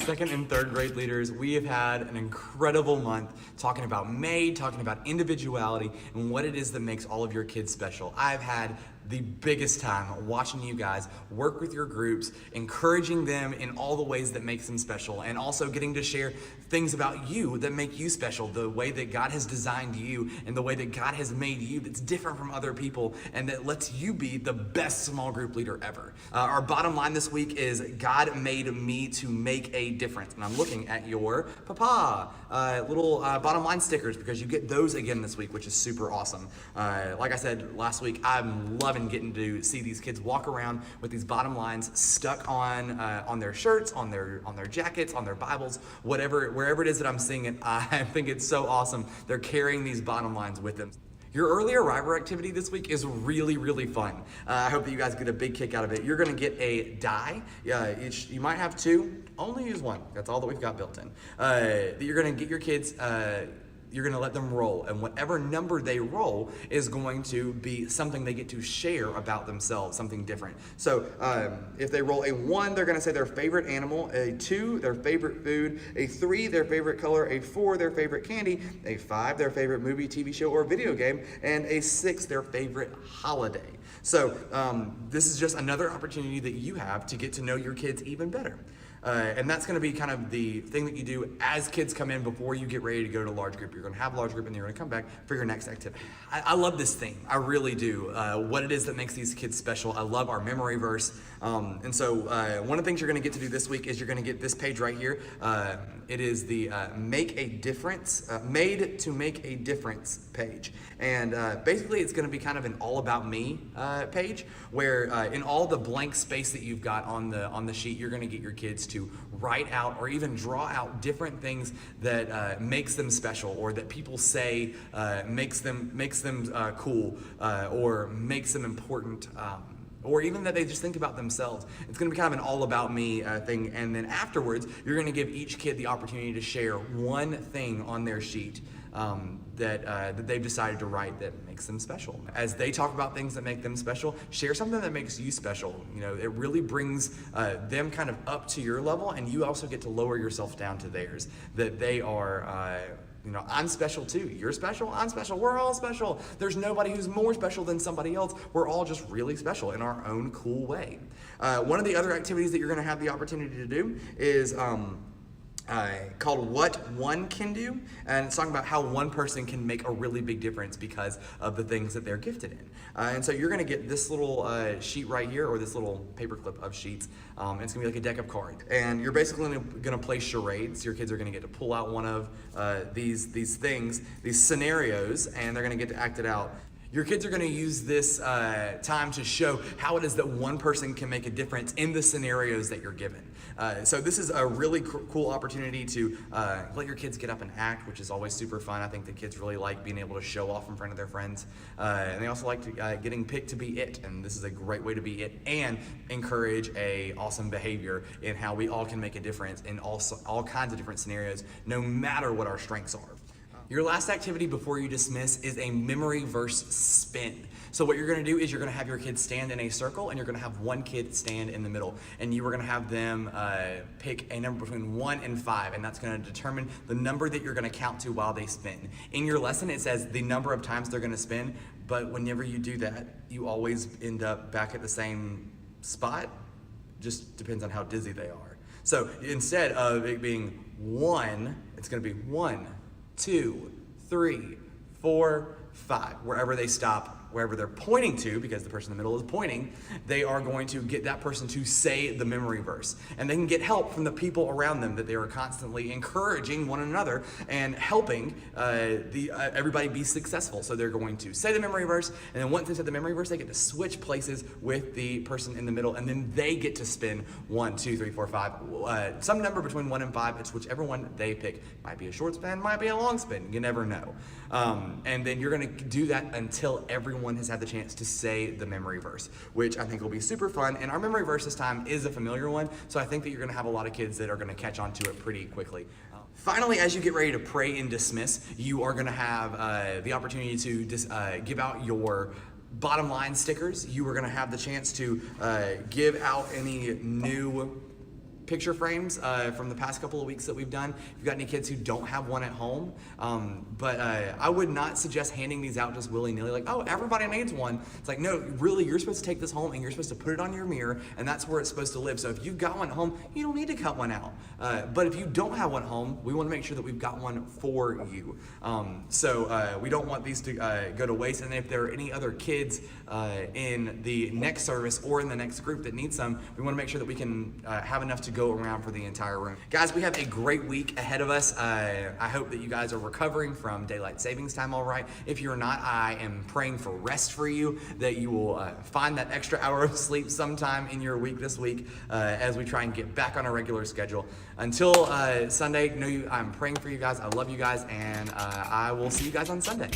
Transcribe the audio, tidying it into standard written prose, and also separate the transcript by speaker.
Speaker 1: second and third grade leaders, we have had an incredible month talking about May, talking about individuality, and what it is that makes all of your kids special. I've had the biggest time watching you guys work with your groups, encouraging them in all the ways that makes them special, and also getting to share things about you that make you special, the way that God has designed you and the way that God has made you that's different from other people and that lets you be the best small group leader ever. Our bottom line this week is God made me to make a difference. And I'm looking at your papa little bottom line stickers because you get those again this week, which is super awesome. Like I said last week, I'm loving getting to see these kids walk around with these bottom lines stuck on their shirts, on their jackets, on their Bibles, wherever it is that I'm seeing it. I think it's so awesome. They're carrying these bottom lines with them. Your early arriver activity this week is really, really fun. I hope that you guys get a big kick out of it. You're gonna get a die. You might have two, only use one. That's all that we've got built in. You're gonna get your kids, you're gonna let them roll, and whatever number they roll is going to be something they get to share about themselves, something different. So if they roll a 1, they're gonna say their favorite animal, a 2, their favorite food, a 3, their favorite color, a 4, their favorite candy, a 5, their favorite movie, TV show, or video game, and a 6, their favorite holiday. So this is just another opportunity that you have to get to know your kids even better. And that's going to be kind of the thing that you do as kids come in before you get ready to go to large group. You're going to have large group and you're going to come back for your next activity. I love this theme. I really do. What it is that makes these kids special. I love our memory verse. And so one of the things you're going to get to do this week is you're going to get this page right here. It is the Make a Difference, Made to Make a Difference page. And basically it's going to be kind of an all about me page where in all the blank space that you've got on the sheet, you're going to get your kids to write out or even draw out different things that makes them special or that people say makes them cool or makes them important. Or even that they just think about themselves. It's going to be kind of an all about me thing. And then afterwards, you're going to give each kid the opportunity to share one thing on their sheet that they've decided to write that makes them special. As they talk about things that make them special, share something that makes you special. You know, it really brings them kind of up to your level, and you also get to lower yourself down to theirs. That they are. I'm special too. You're special. I'm special. We're all special. There's nobody who's more special than somebody else. We're all just really special in our own cool way. One of the other activities that you're going to have the opportunity to do is called What One Can Do, and it's talking about how one person can make a really big difference because of the things that they're gifted in. And so you're going to get this little sheet right here, or this little paperclip of sheets. And it's going to be like a deck of cards, and you're basically going to play charades. Your kids are going to get to pull out one of these things, these scenarios, and they're going to get to act it out. Your kids are going to use this time to show how it is that one person can make a difference in the scenarios that you're given. So this is a really cool opportunity to let your kids get up and act, which is always super fun. I think the kids really like being able to show off in front of their friends. And they also like getting picked to be it. And this is a great way to be it and encourage a awesome behavior in how we all can make a difference in all kinds of different scenarios, no matter what our strengths are. Your last activity before you dismiss is a memory verse spin. So what you're going to do is you're going to have your kids stand in a circle, and you're going to have one kid stand in the middle, and you are going to have them pick a number between 1 and 5, and that's going to determine the number that you're going to count to while they spin. In your lesson, it says the number of times they're going to spin, but whenever you do that, you always end up back at the same spot. Just depends on how dizzy they are. So instead of it being 1, it's going to be 1, 2, 3, 4, 5. Wherever they stop, wherever they're pointing to, because the person in the middle is pointing, they are going to get that person to say the memory verse. And they can get help from the people around them, that they are constantly encouraging one another and helping everybody be successful. So they're going to say the memory verse, and then once they said the memory verse, they get to switch places with the person in the middle, and then they get to spin 1, 2, 3, 4, 5. Some number between 1 and 5. It's whichever one they pick. Might be a short spin, might be a long spin. You never know. And then you're going to do that until everyone has had the chance to say the memory verse, which I think will be super fun. And our memory verse this time is a familiar one, so I think that you're going to have a lot of kids that are going to catch on to it pretty quickly. Finally, as you get ready to pray and dismiss, you are going to have the opportunity to give out your bottom line stickers. You are going to have the chance to give out any new picture frames from the past couple of weeks that we've done. If you've got any kids who don't have one at home, but I would not suggest handing these out just willy-nilly, like, oh, everybody needs one. It's like, no, really, you're supposed to take this home and you're supposed to put it on your mirror, and that's where it's supposed to live. So if you've got one at home, you don't need to cut one out. But if you don't have one at home, we want to make sure that we've got one for you. So we don't want these to go to waste. And if there are any other kids in the next service or in the next group that need some, we want to make sure that we can have enough to go around for the entire room. Guys, we have a great week ahead of us. I hope that you guys are recovering from daylight savings time all right. If you're not, I am praying for rest for you, that you will find that extra hour of sleep sometime in your week this week as we try and get back on a regular schedule. Until Sunday, I'm praying for you guys. I love you guys, and I will see you guys on Sunday.